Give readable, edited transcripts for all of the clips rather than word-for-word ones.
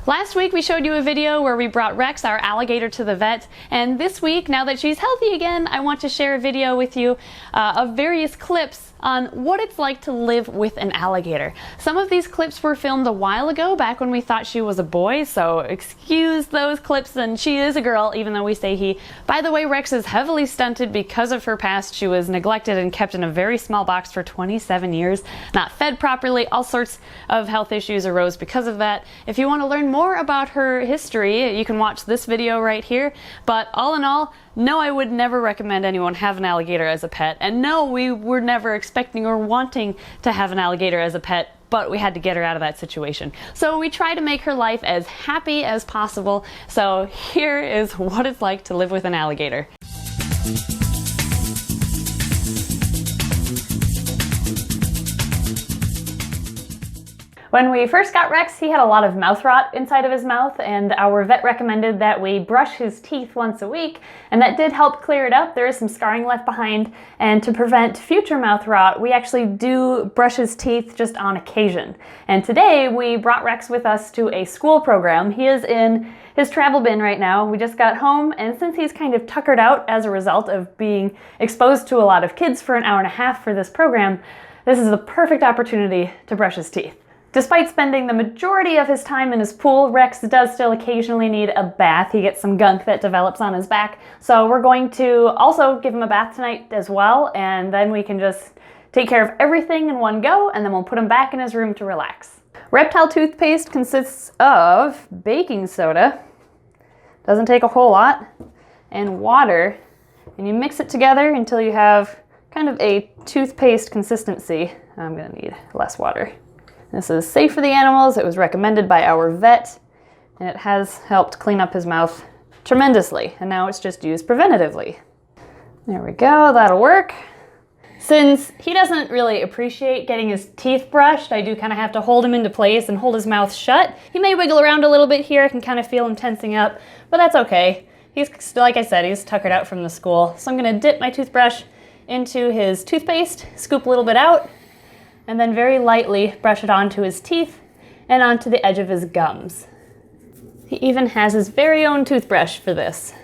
Last week we showed you a video where we brought Rex, our alligator, to the vet, and this week, now that she's healthy again, I want to share a video with you of various clips on what it's like to live with an alligator. Some of these clips were filmed a while ago, back when we thought she was a boy, so excuse those clips, and she is a girl, even though we say he. By the way, Rex is heavily stunted because of her past. She was neglected and kept in a very small box for 27 years, not fed properly. All sorts of health issues arose because of that. If you want to learn more about her history, you can watch this video right here. But all in all, no, I would never recommend anyone have an alligator as a pet. And no, we were never expecting or wanting to have an alligator as a pet, but we had to get her out of that situation. So we try to make her life as happy as possible. So here is what it's like to live with an alligator. When we first got Rex, he had a lot of mouth rot inside of his mouth, and our vet recommended that we brush his teeth once a week, and that did help clear it up. There is some scarring left behind, and to prevent future mouth rot, we actually do brush his teeth just on occasion. And today, we brought Rex with us to a school program. He is in his travel bin right now. We just got home, and since he's kind of tuckered out as a result of being exposed to a lot of kids for an hour and a half for this program, this is the perfect opportunity to brush his teeth. Despite spending the majority of his time in his pool, Rex does still occasionally need a bath. He gets some gunk that develops on his back. So we're going to also give him a bath tonight as well, and then we can just take care of everything in one go, and then we'll put him back in his room to relax. Reptile Toothpaste consists of baking soda, doesn't take a whole lot, and water, and you mix it together until you have kind of a toothpaste consistency. I'm gonna need less water. This is safe for the animals. It was recommended by our vet, and it has helped clean up his mouth tremendously, and now it's just used preventatively. There we go, that'll work. Since he doesn't really appreciate getting his teeth brushed, I do kind of have to hold him into place and hold his mouth shut. He may wiggle around a little bit here. I can kind of feel him tensing up, but that's okay. He's, like I said, he's tuckered out from the school. So I'm gonna dip my toothbrush into his toothpaste, scoop a little bit out, and then very lightly brush it onto his teeth and onto the edge of his gums. He even has his very own toothbrush for this.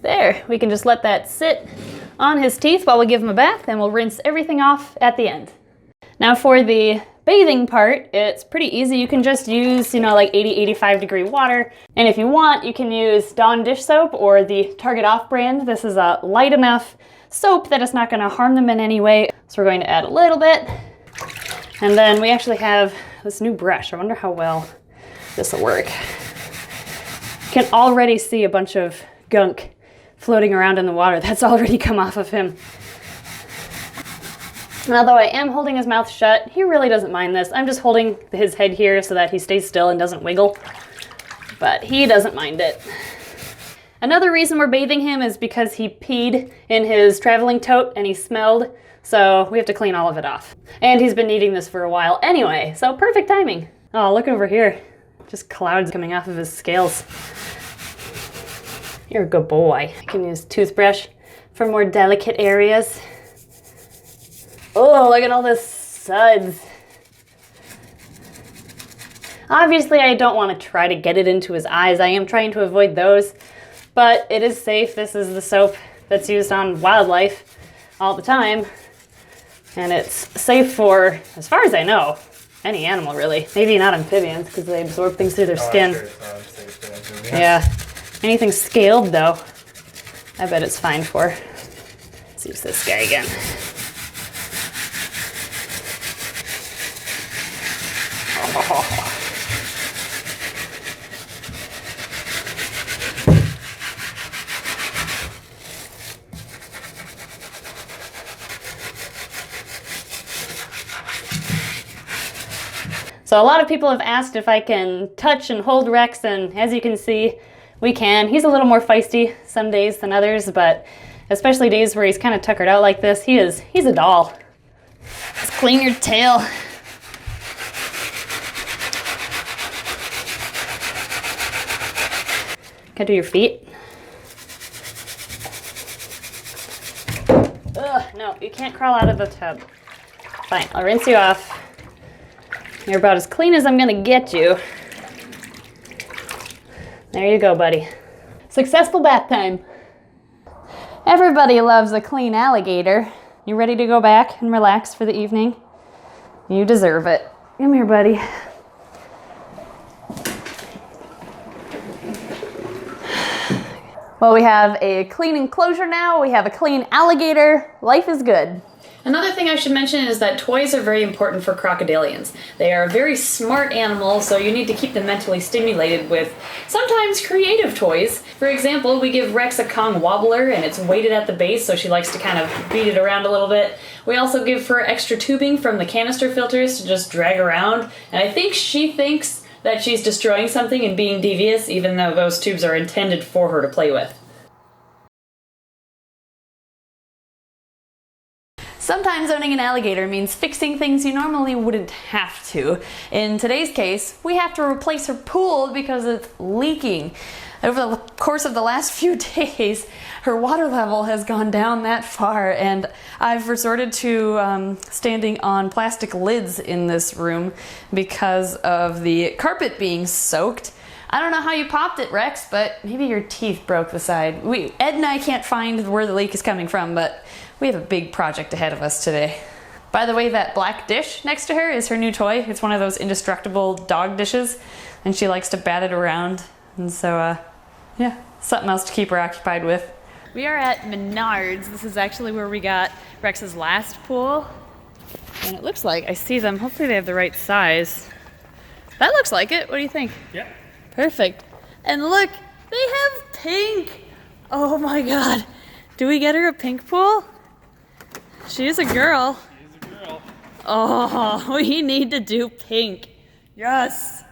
There, we can just let that sit on his teeth while we give him a bath, and we'll rinse everything off at the end. Now for the bathing part, it's pretty easy. You can just use, like 80-85 degree water. And if you want, you can use Dawn dish soap or the Target Off brand. This is a light enough soap that it's not gonna harm them in any way. So we're going to add a little bit. And then we actually have this new brush. I wonder how well this will work. You can already see a bunch of gunk floating around in the water. That's already come off of him. And although I am holding his mouth shut, he really doesn't mind this. I'm just holding his head here so that he stays still and doesn't wiggle, but he doesn't mind it. Another reason we're bathing him is because he peed in his traveling tote and he smelled, so we have to clean all of it off. And he's been needing this for a while anyway, so perfect timing. Oh, look over here. Just clouds coming off of his scales. You're a good boy. I can use toothbrush for more delicate areas. Oh, look at all the suds. Obviously, I don't want to try to get it into his eyes. I am trying to avoid those, but it is safe. This is the soap that's used on wildlife all the time, and it's safe for, as far as I know, any animal really. Maybe not amphibians because they absorb things through their skin. Yeah. Anything scaled though, I bet it's fine for. Let's use this guy again. So a lot of people have asked if I can touch and hold Rex, and as you can see, we can. He's a little more feisty some days than others, but especially days where he's kind of tuckered out like this, he's a doll. Just clean your tail. Can I do your feet? Ugh, no, you can't crawl out of the tub. Fine, I'll rinse you off. You're about as clean as I'm gonna get you. There you go, buddy. Successful bath time. Everybody loves a clean alligator. You ready to go back and relax for the evening? You deserve it. Come here, buddy. Well, we have a clean enclosure now. We have a clean alligator. Life is good. Another thing I should mention is that toys are very important for crocodilians. They are a very smart animal, so you need to keep them mentally stimulated with sometimes creative toys. For example, we give Rex a Kong wobbler, and it's weighted at the base, so she likes to kind of beat it around a little bit. We also give her extra tubing from the canister filters to just drag around, and I think she thinks that she's destroying something and being devious, even though those tubes are intended for her to play with. Sometimes owning an alligator means fixing things you normally wouldn't have to. In today's case, we have to replace her pool because it's leaking. Over the course of the last few days, her water level has gone down that far, and I've resorted to standing on plastic lids in this room because of the carpet being soaked. I don't know how you popped it, Rex, but maybe your teeth broke the side. Ed and I can't find where the leak is coming from, but we have a big project ahead of us today. By the way, that black dish next to her is her new toy. It's one of those indestructible dog dishes, and she likes to bat it around. And so, yeah, something else to keep her occupied with. We are at Menards. This is actually where we got Rex's last pool. And it looks like I see them. Hopefully they have the right size. That looks like it. What do you think? Yeah. Perfect. And look, they have pink. Oh my God. Do we get her a pink pool? She is a girl. She is a girl. Oh, we need to do pink. Yes.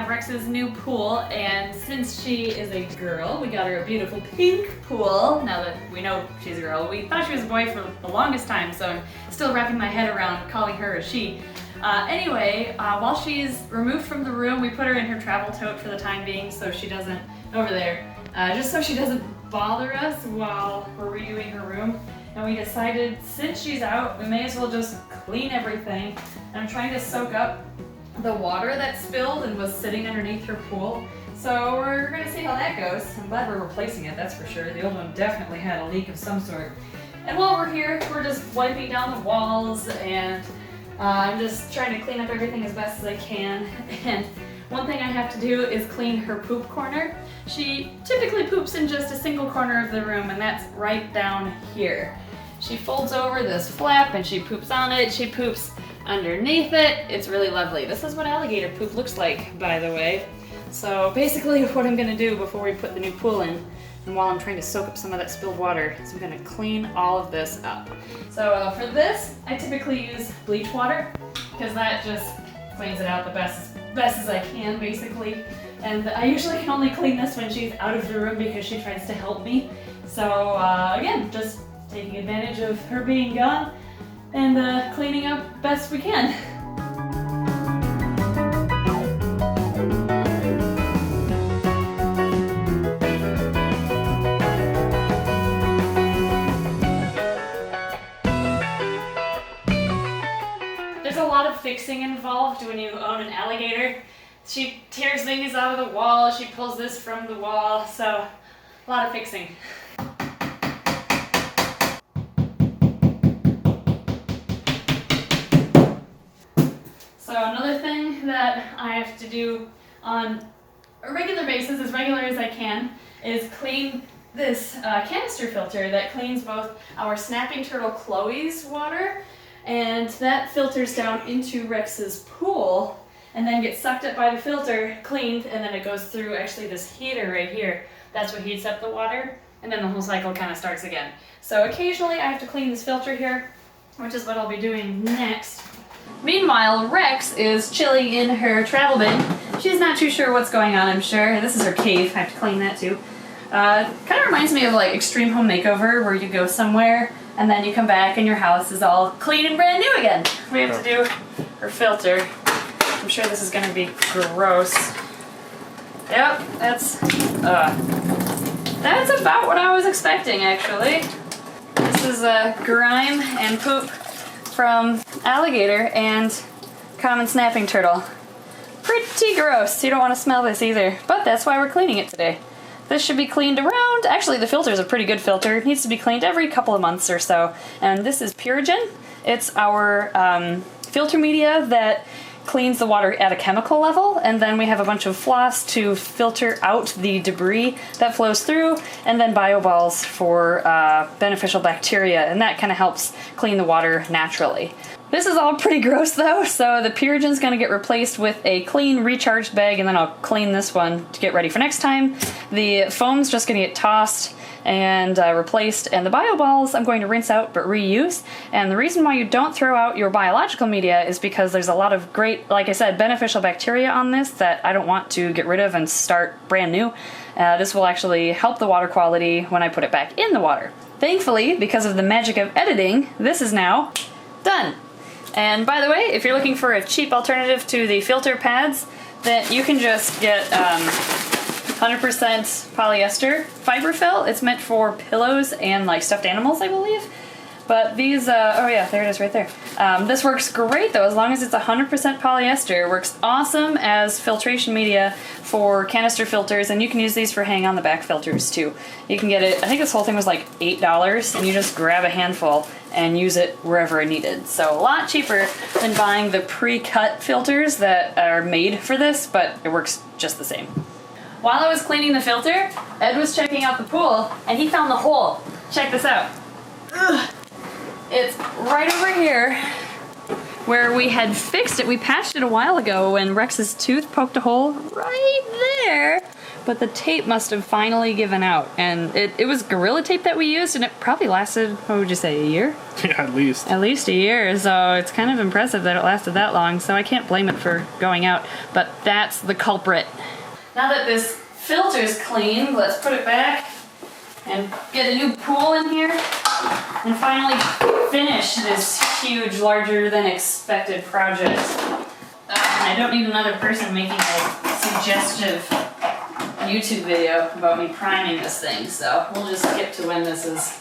Rex's new pool, and since she is a girl, we got her a beautiful pink pool. Now that we know she's a girl, we thought she was a boy for the longest time, so I'm still wrapping my head around calling her a she. Anyway, while she's removed from the room, we put her in her travel tote for the time being, so she doesn't, over there, just so she doesn't bother us while we're redoing her room. And we decided, since she's out, we may as well just clean everything. And I'm trying to soak up the water that spilled and was sitting underneath her pool. So we're gonna see how that goes. I'm glad we're replacing it, that's for sure. The old one definitely had a leak of some sort. And while we're here, we're just wiping down the walls, and I'm just trying to clean up everything as best as I can. And one thing I have to do is clean her poop corner. She typically poops in just a single corner of the room, and that's right down here. She folds over this flap and she poops on it. She poops underneath it. It's really lovely. This is what alligator poop looks like, by the way. So basically what I'm gonna do before we put the new pool in, and while I'm trying to soak up some of that spilled water, is I'm gonna clean all of this up. So for this, I typically use bleach water, because that just cleans it out the best as I can, basically. And I usually can only clean this when she's out of the room because she tries to help me. So again, just taking advantage of her being gone and cleaning up best we can. There's a lot of fixing involved when you own an alligator. She tears things out of the wall, she pulls this from the wall, so a lot of fixing. So another thing that I have to do on a regular basis, as regular as I can, is clean this canister filter that cleans both our snapping turtle Chloe's water, and that filters down into Rex's pool and then gets sucked up by the filter, cleaned, and then it goes through actually this heater right here. That's what heats up the water, and then the whole cycle kind of starts again. So occasionally I have to clean this filter here, which is what I'll be doing next. Meanwhile, Rex is chilling in her travel bin. She's not too sure what's going on, I'm sure. This is her cave. I have to clean that too. Kind of reminds me of like Extreme Home Makeover, where you go somewhere and then you come back and your house is all clean and brand new again. We have to do her filter. I'm sure this is going to be gross. Yep, that's about what I was expecting, actually. This is grime and poop from alligator and common snapping turtle. Pretty gross. You don't want to smell this either, but that's why we're cleaning it today. This should be cleaned around, actually the filter is a pretty good filter. It needs to be cleaned every couple of months or so. And this is Purigen. It's our filter media that cleans the water at a chemical level, and then we have a bunch of floss to filter out the debris that flows through, and then bioballs for beneficial bacteria, and that kind of helps clean the water naturally. This is all pretty gross though, so the Purigen's gonna get replaced with a clean recharged bag, and then I'll clean this one to get ready for next time. The foam's just gonna get tossed and replaced, and the bioballs I'm going to rinse out but reuse. And the reason why you don't throw out your biological media is because there's a lot of great, like I said, beneficial bacteria on this that I don't want to get rid of and start brand new. This will actually help the water quality when I put it back in the water. Thankfully, because of the magic of editing, this is now done. And by the way, if you're looking for a cheap alternative to the filter pads, then you can just get 100% polyester fiberfill. It's meant for pillows and like stuffed animals, I believe. But these, oh yeah, there it is right there. This works great though, as long as it's 100% polyester. It works awesome as filtration media for canister filters, and you can use these for hang on the back filters too. You can get it, I think this whole thing was like $8, and you just grab a handful and use it wherever needed. So a lot cheaper than buying the pre-cut filters that are made for this, but it works just the same. While I was cleaning the filter, Ed was checking out the pool, and he found the hole. Check this out. Ugh. It's right over here where we had fixed it. We patched it a while ago when Rex's tooth poked a hole right there, but the tape must have finally given out. And it was Gorilla Tape that we used, and it probably lasted, what would you say, a year? Yeah, at least. At least a year, so it's kind of impressive that it lasted that long, so I can't blame it for going out, but that's the culprit. Now that this filter's clean, let's put it back and get a new pool in here and finally finish this huge, larger than expected project. I don't need another person making a suggestive YouTube video about me priming this thing, so we'll just skip to when this is.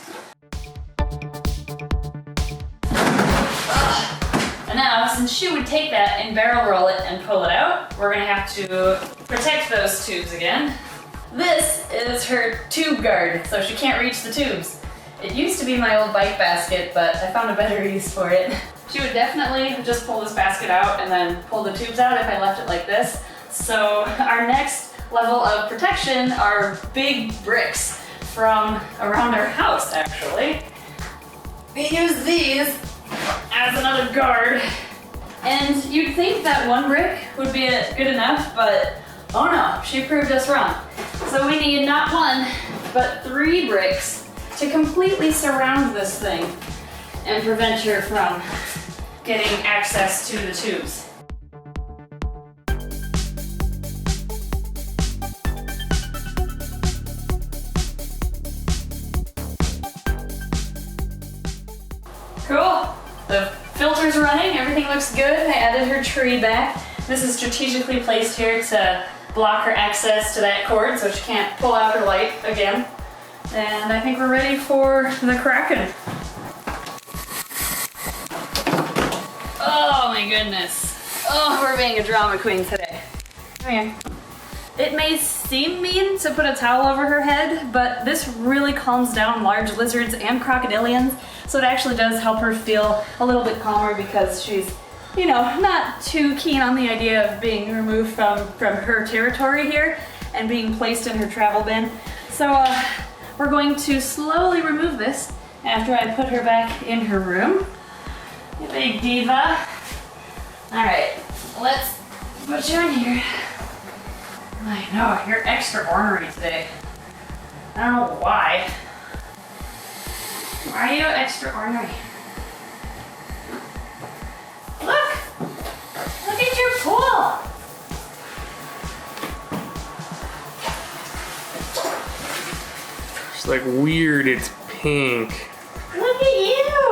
And now, since she would take that and barrel roll it and pull it out, we're gonna have to protect those tubes again. This is her tube guard, so she can't reach the tubes. It used to be my old bike basket, but I found a better use for it. She would definitely just pull this basket out and then pull the tubes out if I left it like this. So our next level of protection are big bricks from around our house, actually. We use these as another guard. And you'd think that one brick would be good enough, but oh no, she proved us wrong. So we need not one, but 3 bricks to completely surround this thing and prevent her from getting access to the tubes. Cool. The filter's running, everything looks good. I added her tree back. This is strategically placed here to block her access to that cord so she can't pull out her light again. And I think we're ready for the Kraken. Oh my goodness. Oh, we're being a drama queen today. Come here. It may seem mean to put a towel over her head, but this really calms down large lizards and crocodilians, so it actually does help her feel a little bit calmer because she's, you know, not too keen on the idea of being removed from her territory here and being placed in her travel bin. So we're going to slowly remove this after I put her back in her room. You big diva. All right, let's put you in here. I know, you're extra ornery today. I don't know why. Why are you extra ornery? Look! It's like weird, it's pink. Look at you!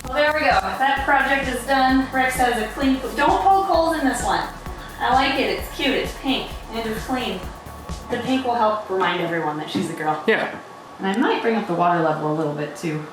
Well, there we go. That project is done. Rex has a clean poop. Don't poke holes in this one. I like it. It's cute. It's pink and it's clean. The pink will help remind everyone that she's a girl. Yeah. And I might bring up the water level a little bit too.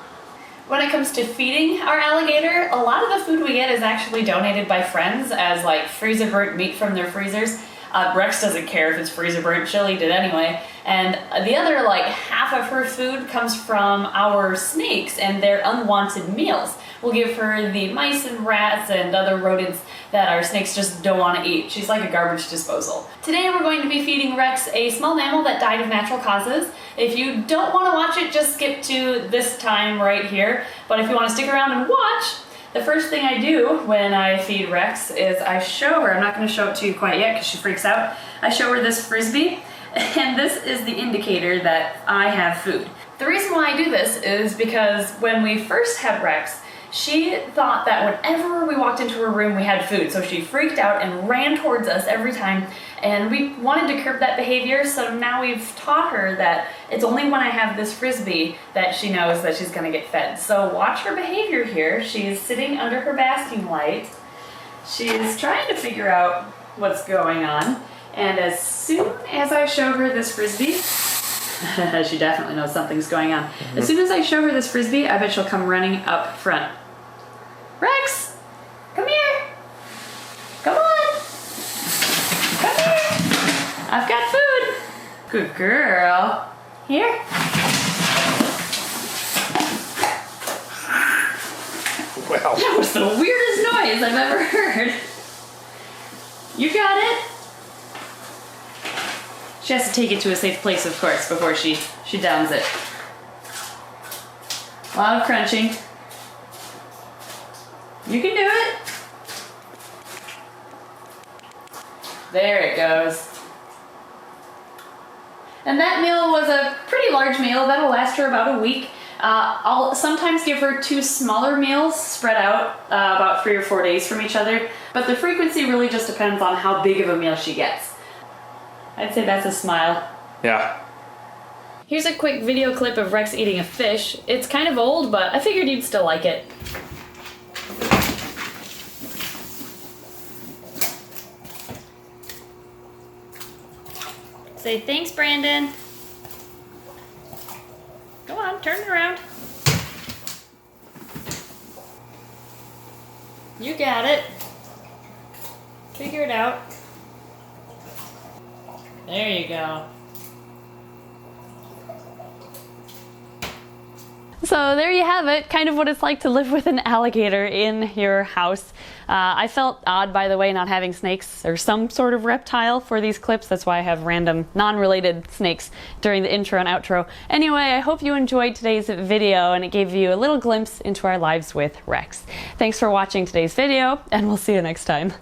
When it comes to feeding our alligator, a lot of the food we get is actually donated by friends as like freezer burnt meat from their freezers. Rex doesn't care if it's freezer burnt, she'll eat it anyway. And the other like half of her food comes from our snakes and their unwanted meals. We'll give her the mice and rats and other rodents that our snakes just don't want to eat. She's like a garbage disposal. Today we're going to be feeding Rex a small mammal that died of natural causes. If you don't want to watch it, just skip to this time right here. But if you want to stick around and watch, the first thing I do when I feed Rex is I show her, I'm not going to show it to you quite yet because she freaks out, I show her this Frisbee, and this is the indicator that I have food. The reason why I do this is because when we first had Rex, she thought that whenever we walked into her room we had food, so she freaked out and ran towards us every time, and we wanted to curb that behavior, so now we've taught her that it's only when I have this Frisbee that she knows that she's gonna get fed. So watch her behavior here. She's sitting under her basking light. She's trying to figure out what's going on, and as soon as I show her this Frisbee, she definitely knows something's going on. As soon as I show her this Frisbee, I bet she'll come running up front. Rex, come here. Come on. Come here. I've got food. Good girl. Here. Wow. That was the weirdest noise I've ever heard. You got it. She has to take it to a safe place, of course, before she downs it. A lot of crunching. You can do it. There it goes. And that meal was a pretty large meal. That'll last her about a week. I'll sometimes give her 2 smaller meals spread out about 3 or 4 days from each other, but the frequency really just depends on how big of a meal she gets. I'd say that's a smile. Yeah. Here's a quick video clip of Rex eating a fish. It's kind of old, but I figured you'd still like it. Say thanks, Brandon. Go on, turn it around. You got it. Figure it out. There you go. So there you have it, kind of what it's like to live with an alligator in your house. I felt odd, by the way, not having snakes or some sort of reptile for these clips. That's why I have random non-related snakes during the intro and outro. Anyway, I hope you enjoyed today's video and it gave you a little glimpse into our lives with Rex. Thanks for watching today's video, and we'll see you next time.